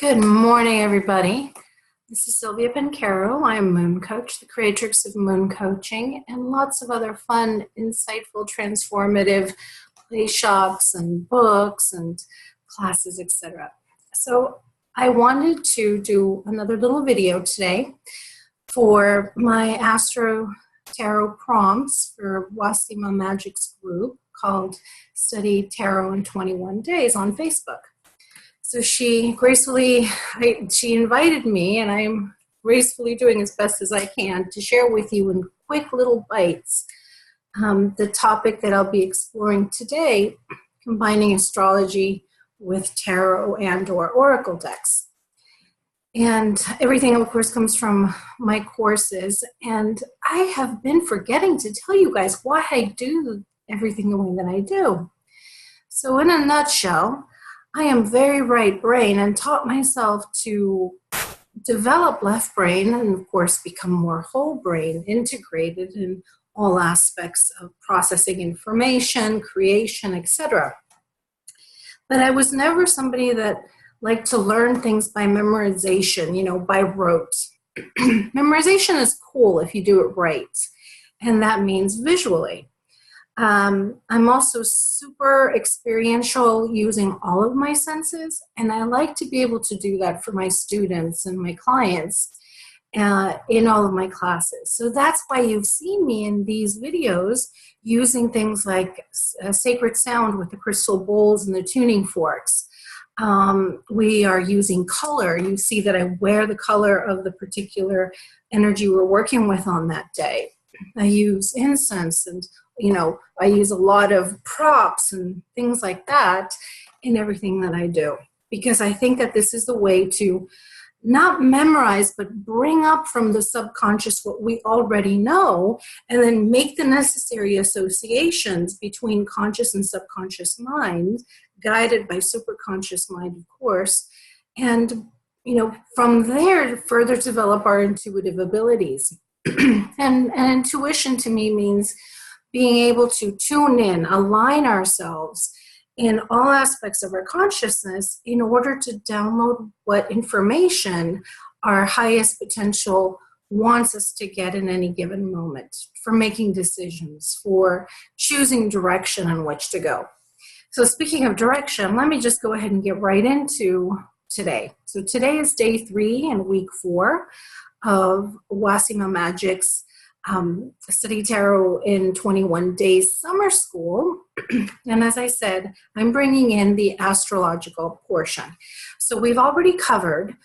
Good morning, everybody. This is Silvia Pancaro. I am MoonCoach, the creatrix of moon coaching, and lots of other fun, insightful, transformative play shops and books and classes, etc. So I wanted to do another little video today for my Astro Tarot prompts for Wasima Magic's group called Study Tarot in 21 Days on Facebook. So she invited me, and I'm gracefully doing as best as I can to share with you in quick little bites the topic that I'll be exploring today, combining astrology with tarot and or oracle decks. And everything, of course, comes from my courses. And I have been forgetting to tell you guys why I do everything the way that I do. So in a nutshell, I am very right brain and taught myself to develop left brain and, of course, become more whole brain, integrated in all aspects of processing information, creation, etc. But I was never somebody that liked to learn things by memorization, by rote. Memorization is cool if you do it right, and that means visually. I'm also super experiential using all of my senses, and I like to be able to do that for my students and my clients in all of my classes. So that's why you've seen me in these videos using things like sacred sound with the crystal bowls and the tuning forks. We are using color. You see that I wear the color of the particular energy we're working with on that day. I use incense and I use a lot of props and things like that in everything that I do, because I think that this is the way to not memorize, but bring up from the subconscious what we already know, and then make the necessary associations between conscious and subconscious mind, guided by superconscious mind, of course, and from there further develop our intuitive abilities. And intuition to me means being able to tune in, align ourselves in all aspects of our consciousness in order to download what information our highest potential wants us to get in any given moment, for making decisions, for choosing direction in which to go. So speaking of direction, let me just go ahead and get right into today. So today is day 3 and week 4 of Wasima Magic's Study Tarot in 21 Days Summer School. And as I said, I'm bringing in the astrological portion. So we've already covered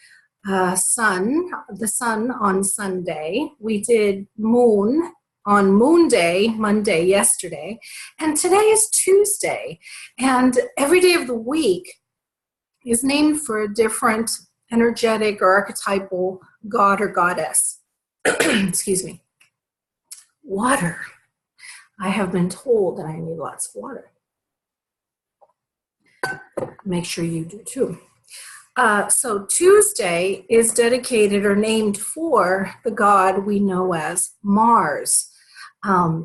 the sun on Sunday. We did moon on Moon Day, Monday, yesterday. And today is Tuesday. And every day of the week is named for a different energetic or archetypal god or goddess. Excuse me. Water. I have been told that I need lots of water. Make sure you do too. So Tuesday is dedicated or named for the god we know as Mars.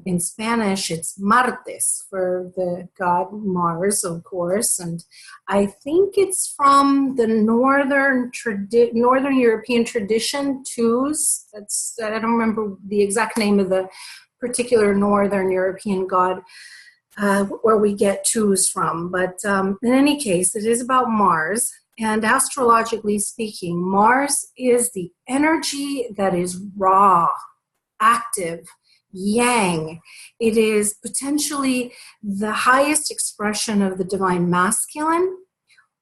In Spanish, it's Martes for the god Mars, of course, and I think it's from the Northern European tradition, Tus. I don't remember the exact name of the particular Northern European god where we get Tus from, but in any case, it is about Mars. And astrologically speaking, Mars is the energy that is raw, active, yang. It is potentially the highest expression of the divine masculine,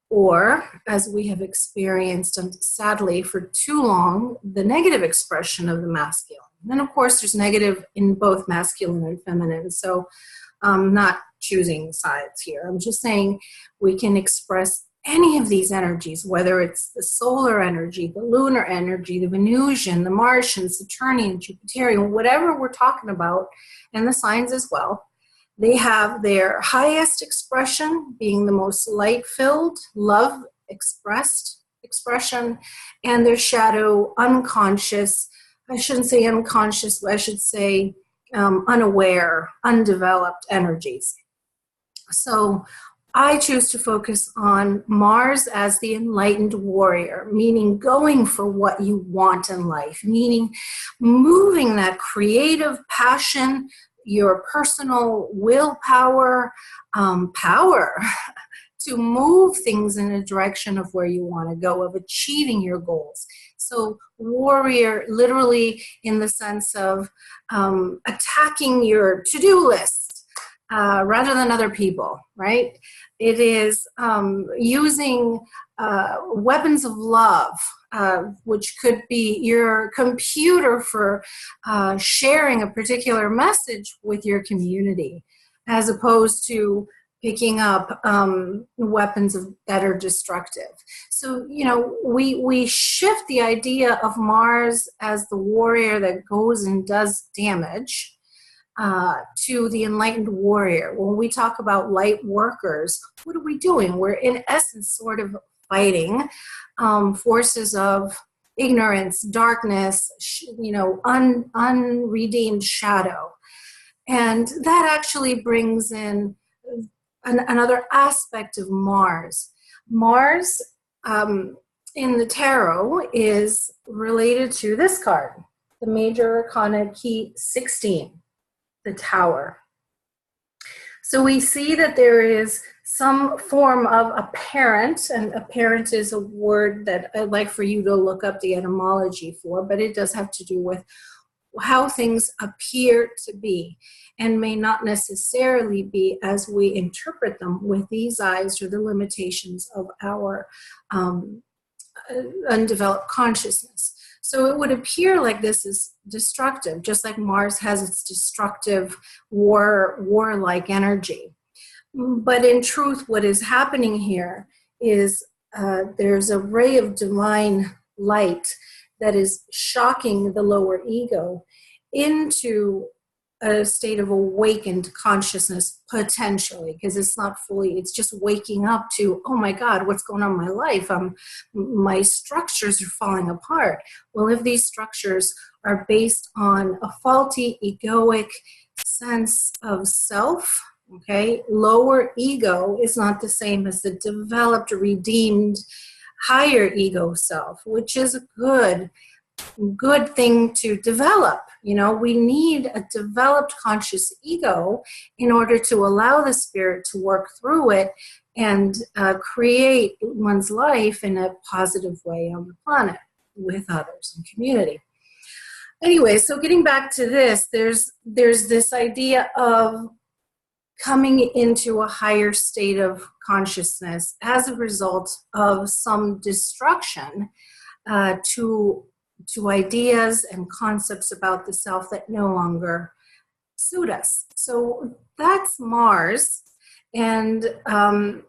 or, as we have experienced, and sadly for too long, the negative expression of the masculine. And of course, there's negative in both masculine and feminine, so I'm not choosing sides here. I'm just saying we can express any of these energies, whether it's the solar energy, the lunar energy, the Venusian, the Martian, Saturnian, Jupiterian, whatever we're talking about, and the signs as well. They have their highest expression being the most light-filled, love expressed expression, and their shadow unconscious, I shouldn't say unconscious, I should say unaware, undeveloped energies. So I choose to focus on Mars as the enlightened warrior, meaning going for what you want in life, meaning moving that creative passion, your personal willpower, power to move things in a direction of where you want to go, of achieving your goals. So warrior, literally in the sense of attacking your to-do list rather than other people, right? It is using weapons of love, which could be your computer for sharing a particular message with your community, as opposed to picking up weapons that are destructive. So, you know, we shift the idea of Mars as the warrior that goes and does damage to the enlightened warrior. When we talk about light workers, what are we doing? We're in essence sort of fighting forces of ignorance, darkness, you know, unredeemed shadow. And that actually brings in another aspect of Mars. Mars in the tarot is related to this card, the Major Arcana Key 16, the Tower. So we see that there is some form of apparent, and apparent is a word that I'd like for you to look up the etymology for, but it does have to do with how things appear to be and may not necessarily be as we interpret them with these eyes or the limitations of our undeveloped consciousness. So it would appear like this is destructive, just like Mars has its destructive warlike energy. But in truth, what is happening here is there's a ray of divine light that is shocking the lower ego into a state of awakened consciousness, potentially, because it's not fully, it's just waking up to, oh my God, what's going on in my life? My structures are falling apart. Well, if these structures are based on a faulty egoic sense of self, okay, lower ego is not the same as the developed, redeemed, higher ego self, which is a good thing to develop. You know, we need a developed conscious ego in order to allow the spirit to work through it and create one's life in a positive way on the planet with others and community. Anyway, so getting back to this, there's this idea of coming into a higher state of consciousness as a result of some destruction to ideas and concepts about the self that no longer suit us. So that's Mars. And the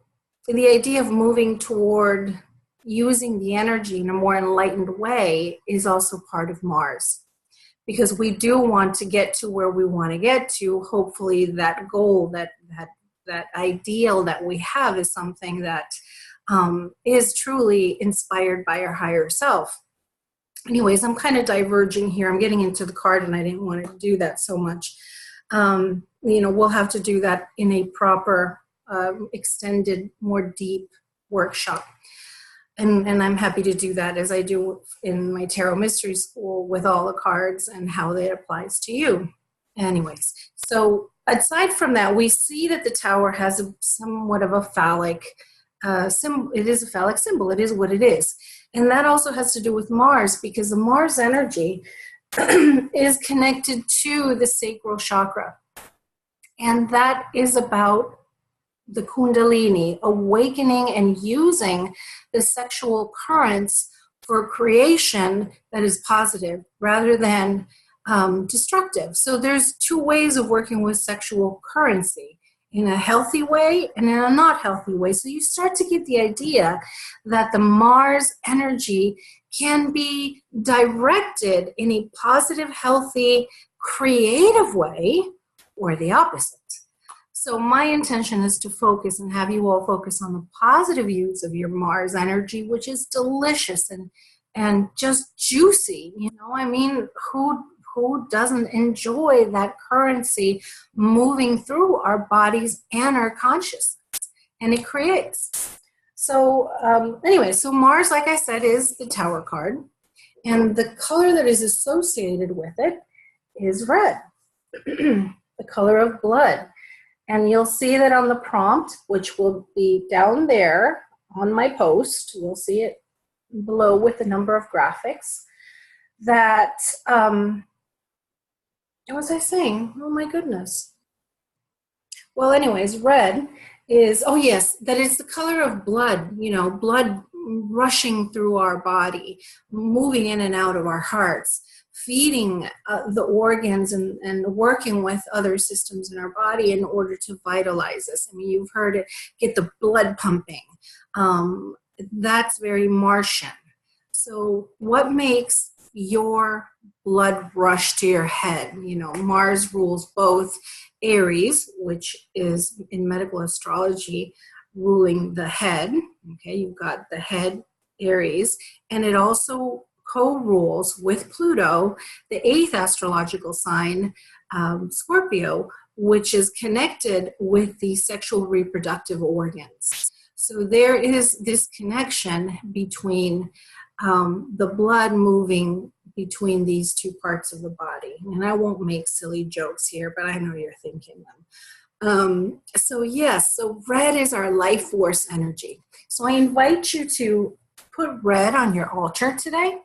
idea of moving toward using the energy in a more enlightened way is also part of Mars. Because we do want to get to where we want to get to. Hopefully that goal, that ideal that we have is something that is truly inspired by our higher self. Anyways, I'm kind of diverging here. I'm getting into the card and I didn't want to do that so much. You know, we'll have to do that in a proper, extended, more deep workshop. And I'm happy to do that as I do in my Tarot Mystery School with all the cards and how that applies to you. Anyways, so aside from that, we see that the Tower has somewhat of a phallic symbol. It is a phallic symbol. It is what it is. And that also has to do with Mars, because the Mars energy is connected to the sacral chakra. And that is about the Kundalini, awakening and using the sexual currents for creation that is positive rather than destructive. So there's two ways of working with sexual currency, in a healthy way and in a not healthy way. So you start to get the idea that the Mars energy can be directed in a positive, healthy, creative way, or the opposite. So my intention is to focus and have you all focus on the positive use of your Mars energy, which is delicious and just juicy. You know, I mean, who doesn't enjoy that currency moving through our bodies and our consciousness? and it creates. So anyway, so Mars, like I said, is the Tower card, and the color that is associated with it is red, the color of blood. And you'll see that on the prompt, which will be down there on my post. You'll see it below with the number of graphics. That, what was I saying? Oh my goodness. Well, anyways, red is, oh yes, that is the color of blood, you know, blood rushing through our body, moving in and out of our hearts, feeding the organs and working with other systems in our body in order to vitalize us. I mean, you've heard it, get the blood pumping. That's very Martian. So what makes your blood rush to your head? You know, Mars rules both Aries, which is in medical astrology ruling the head. Okay, you've got the head, Aries, and it also co-rules with Pluto the 8th astrological sign, Scorpio, which is connected with the sexual reproductive organs. So there is this connection between the blood moving between these two parts of the body. And I won't make silly jokes here, but I know you're thinking them. So yes, so red is our life force energy. So I invite you to put red on your altar today.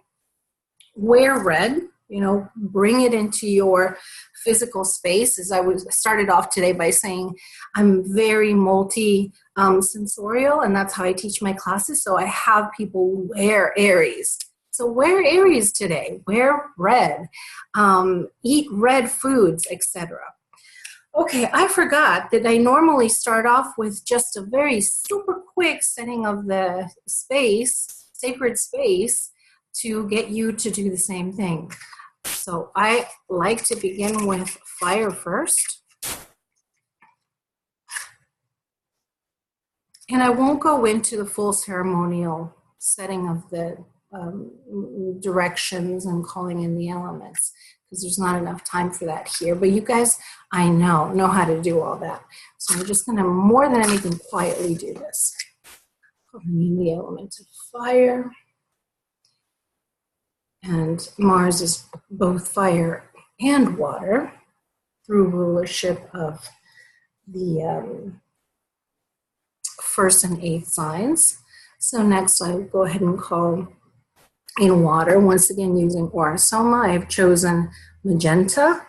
Wear red, you know, bring it into your physical space. As I started off today by saying I'm very multi-sensorial, and that's how I teach my classes. So I have people wear Aries. So wear Aries today, wear red, eat red foods, etc. Okay, I forgot that I normally start off with just a very super quick setting of the space, sacred space, to get you to do the same thing. So I like to begin with fire first. And I won't go into the full ceremonial setting of the directions and calling in the elements, because there's not enough time for that here. But you guys, I know how to do all that. So I'm just going to, more than anything, quietly do this. Calling in the element of fire. And Mars is both fire and water through rulership of the 1st and 8th signs. So next I'll go ahead and call in water, once again using Aura Soma. I've chosen magenta.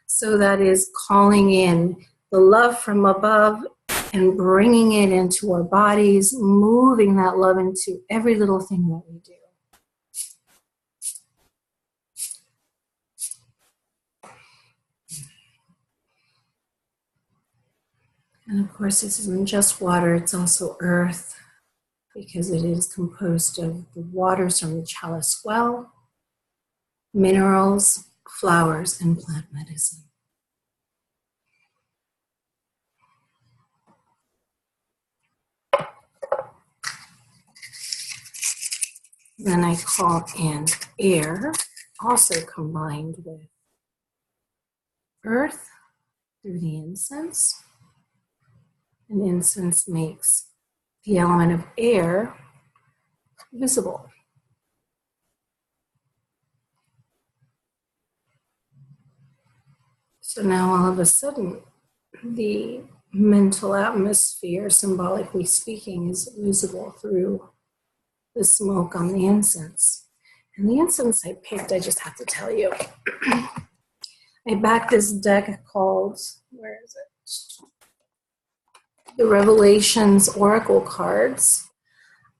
So that is calling in the love from above and bringing it into our bodies, moving that love into every little thing that we do. And of course, this isn't just water, it's also earth, because it is composed of the waters from the chalice well, minerals, flowers, and plant medicine. Then I call in air, also combined with earth through the incense. And incense makes the element of air visible. So now all of a sudden, the mental atmosphere, symbolically speaking, is visible through the smoke on the incense. And the incense I picked, I just have to tell you, I backed this deck called, where is it? The Revelations Oracle Cards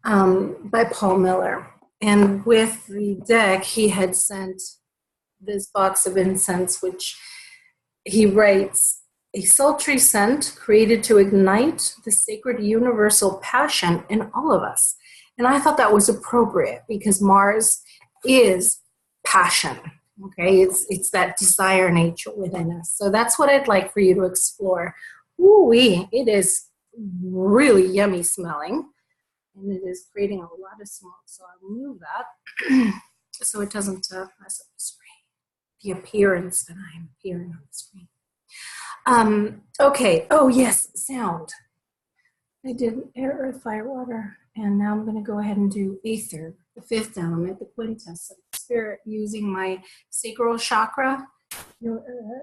by Paul Miller. And with the deck, he had sent this box of incense, which he writes, a sultry scent created to ignite the sacred universal passion in all of us. And I thought that was appropriate because Mars is passion. Okay, it's that desire nature within us. So that's what I'd like for you to explore. Ooh-wee, it is really yummy smelling, and it is creating a lot of smoke. So I'll move that so it doesn't mess up the screen, the appearance that I'm appearing on the screen. Okay, oh yes, sound. I did air, earth, fire, water, and now I'm going to go ahead and do ether, the fifth element, the quintessence of spirit, using my sacral chakra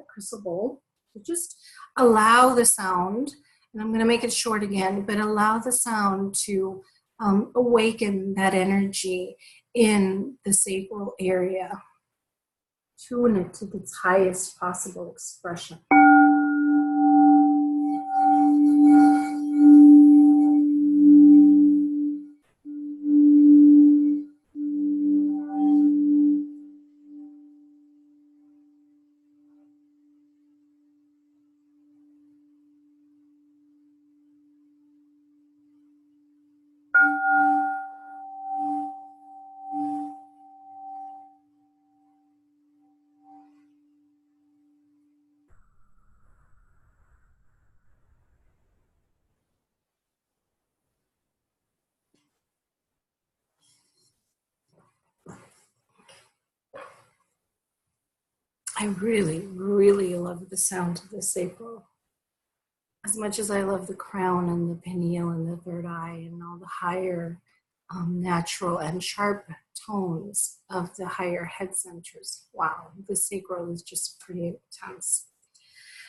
crystal bowl to just allow the sound, and I'm going to make it short again, but allow the sound to awaken that energy in the sacral area, tune it to its highest possible expression. I really, really love the sound of the sacral. As much as I love the crown and the pineal and the third eye and all the higher natural and sharp tones of the higher head centers. Wow, the sacral is just pretty intense.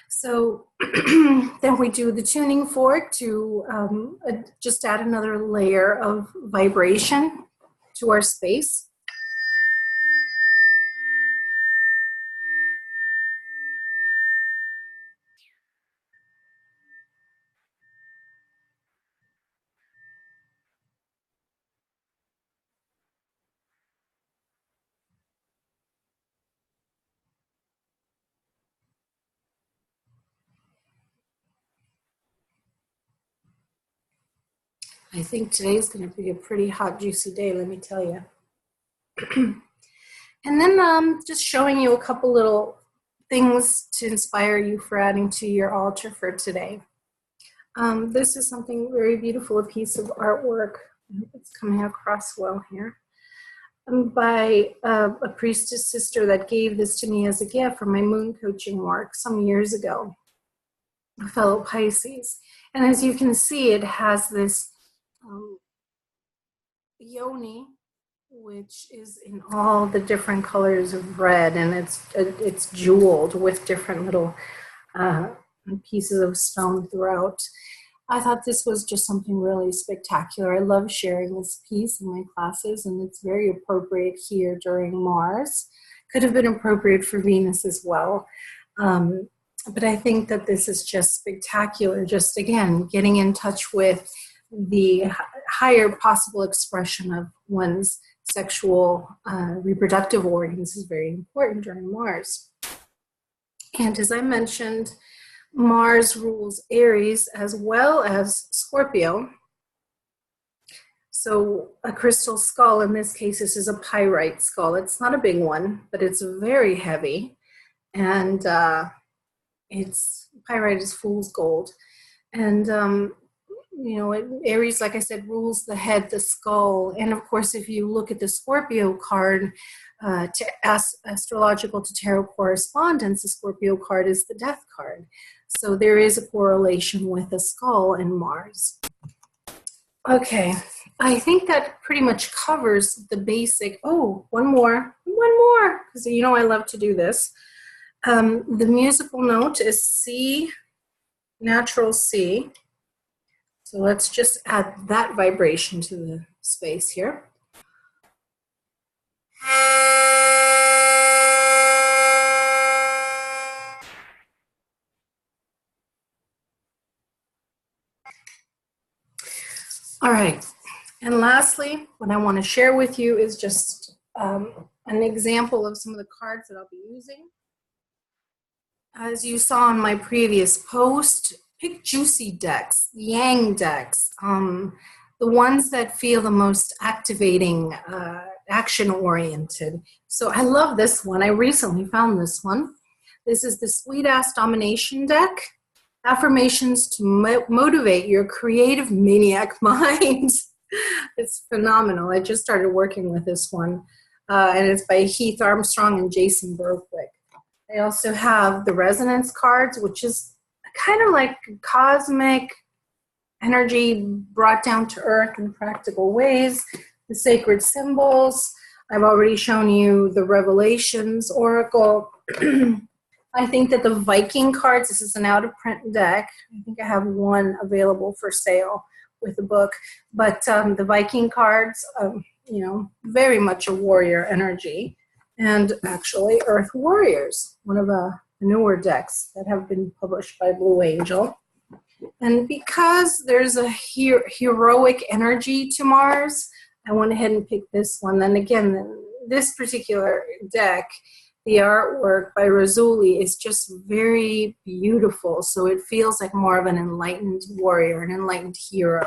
So then we do the tuning fork to just add another layer of vibration to our space. I think today's going to be a pretty hot, juicy day, let me tell you. And then just showing you a couple little things to inspire you for adding to your altar for today. This is something very beautiful, a piece of artwork. I hope it's coming across well here. By a priestess sister that gave this to me as a gift for my moon coaching work some years ago, a fellow Pisces. And as you can see, it has this yoni, which is in all the different colors of red, and it's jeweled with different little pieces of stone throughout. I thought this was just something really spectacular. I love sharing this piece in my classes, and it's very appropriate here during Mars. Could have been appropriate for Venus as well. But I think that this is just spectacular. Just, again, getting in touch with the higher possible expression of one's sexual reproductive organs is very important during Mars. And as I mentioned, Mars rules Aries as well as Scorpio. So a crystal skull, in this case, this is a pyrite skull. It's not a big one, but it's very heavy. And pyrite is fool's gold. And Aries, like I said, rules the head, the skull. And of course, if you look at the Scorpio card, astrological to tarot correspondence, the Scorpio card is the death card. So there is a correlation with the skull and Mars. Okay, I think that pretty much covers the basic. Oh, one more, because I love to do this. The musical note is C, natural C. So let's just add that vibration to the space here. All right, and lastly, what I want to share with you is just an example of some of the cards that I'll be using. As you saw in my previous post, pick juicy decks, yang decks, the ones that feel the most activating, action-oriented. So I love this one. I recently found this one. This is the Sweet Ass Domination deck. Affirmations to motivate your creative maniac mind. It's phenomenal. I just started working with this one. And it's by Heath Armstrong and Jason Berwick. They also have the resonance cards, which is kind of like cosmic energy brought down to earth in practical ways, the sacred symbols. I've already shown you the Revelations Oracle. I think that the Viking cards, this is an out-of-print deck. I think I have one available for sale with the book. But the Viking cards, you know, very much a warrior energy. And actually, Earth Warriors, one of the newer decks that have been published by Blue Angel. And because there's a heroic energy to Mars, I went ahead and picked this one. Then again, this particular deck, the artwork by Razuli is just very beautiful. So it feels like more of an enlightened warrior, an enlightened hero.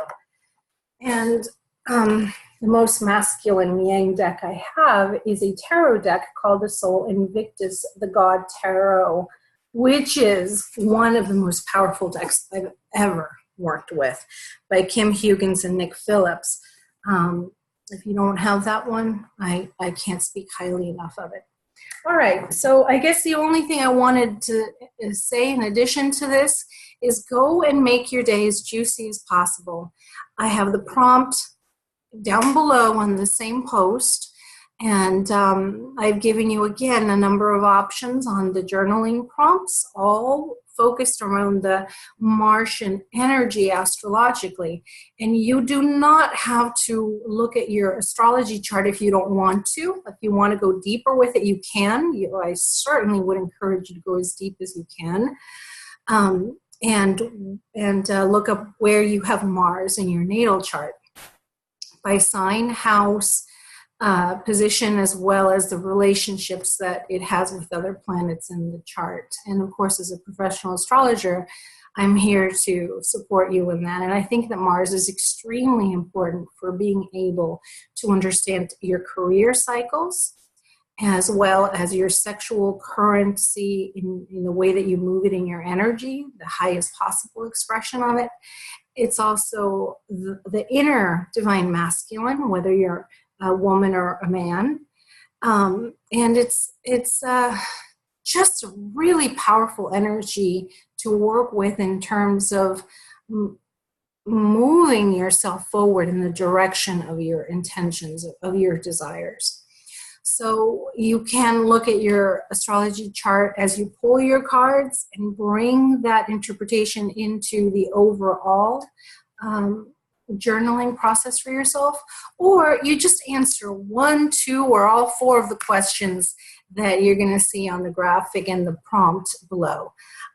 And the most masculine Yang deck I have is a tarot deck called the Soul Invictus, the God Tarot, which is one of the most powerful decks I've ever worked with, by Kim Huggins and Nick Phillips. If you don't have that one, I can't speak highly enough of it. All right, so I guess the only thing I wanted to say in addition to this is go and make your day as juicy as possible. I have the prompt down below on the same post, and I've given you again a number of options on the journaling prompts, all focused around the Martian energy astrologically. And you do not have to look at your astrology chart if you don't want to. If you want to go deeper with it, you can. I certainly would encourage you to go as deep as you can. And look up where you have Mars in your natal chart by sign, house, position, as well as the relationships that it has with other planets in the chart. And of course, as a professional astrologer, I'm here to support you in that. And I think that Mars is extremely important for being able to understand your career cycles, as well as your sexual currency in the way that you move it in your energy, the highest possible expression of it. It's also the inner divine masculine, whether you're a woman or a man. And it's just a really powerful energy to work with in terms of moving yourself forward in the direction of your intentions, of your desires. So you can look at your astrology chart as you pull your cards and bring that interpretation into the overall journaling process for yourself, or you just answer 1, 2, or all 4 of the questions that you're going to see on the graphic and the prompt below.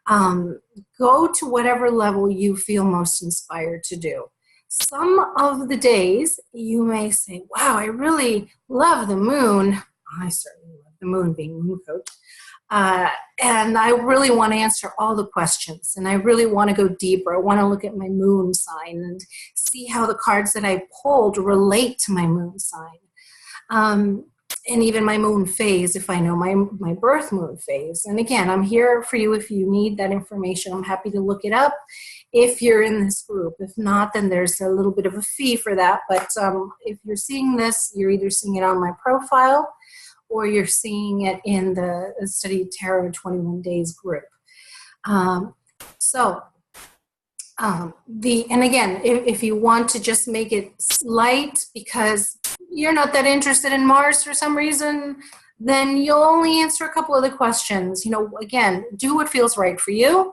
Go to whatever level you feel most inspired to do. Some of the days you may say, wow, I really love the moon. I certainly love the moon, being MoonCoach. And I really want to answer all the questions, and I really want to go deeper. I want to look at my moon sign and see how the cards that I pulled relate to my moon sign. And even my moon phase, if I know my birth moon phase. And again, I'm here for you if you need that information. I'm happy to look it up if you're in this group. If not, then there's a little bit of a fee for that. But if you're seeing this, you're either seeing it on my profile or you're seeing it in the Study Tarot 21 Days group. And again, if you want to just make it light because you're not that interested in Mars for some reason, then you'll only answer a couple of the questions. Again, do what feels right for you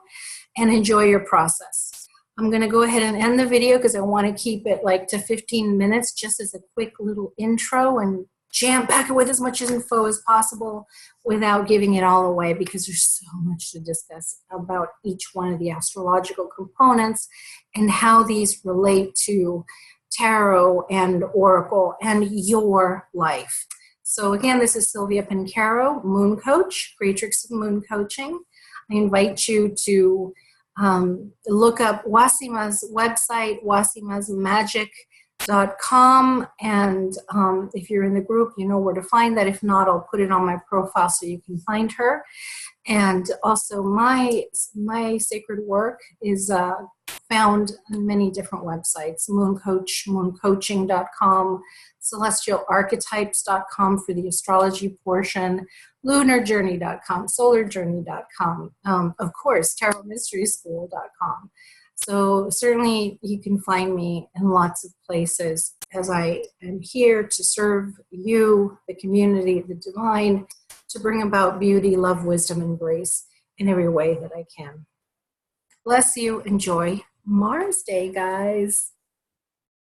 and enjoy your process. I'm going to go ahead and end the video because I want to keep it like to 15 minutes just as a quick little intro and jam-pack it with as much info as possible without giving it all away, because there's so much to discuss about each one of the astrological components and how these relate to tarot and oracle and your life. So again, this is Silvia Pancaro, MoonCoach, creatrix of moon coaching. I invite you to look up Wasima's website, wasimasmagic.com, and if you're in the group, you know where to find that. If not, I'll put it on my profile so you can find her. And also my sacred work is found on many different websites: MoonCoach, mooncoaching.com, celestialarchetypes.com for the astrology portion, lunarjourney.com, solarjourney.com, of course, tarotmysteryschool.com. So certainly you can find me in lots of places, as I am here to serve you, the community, the divine, to bring about beauty, love, wisdom, and grace in every way that I can. Bless you. Enjoy Mars Day, guys.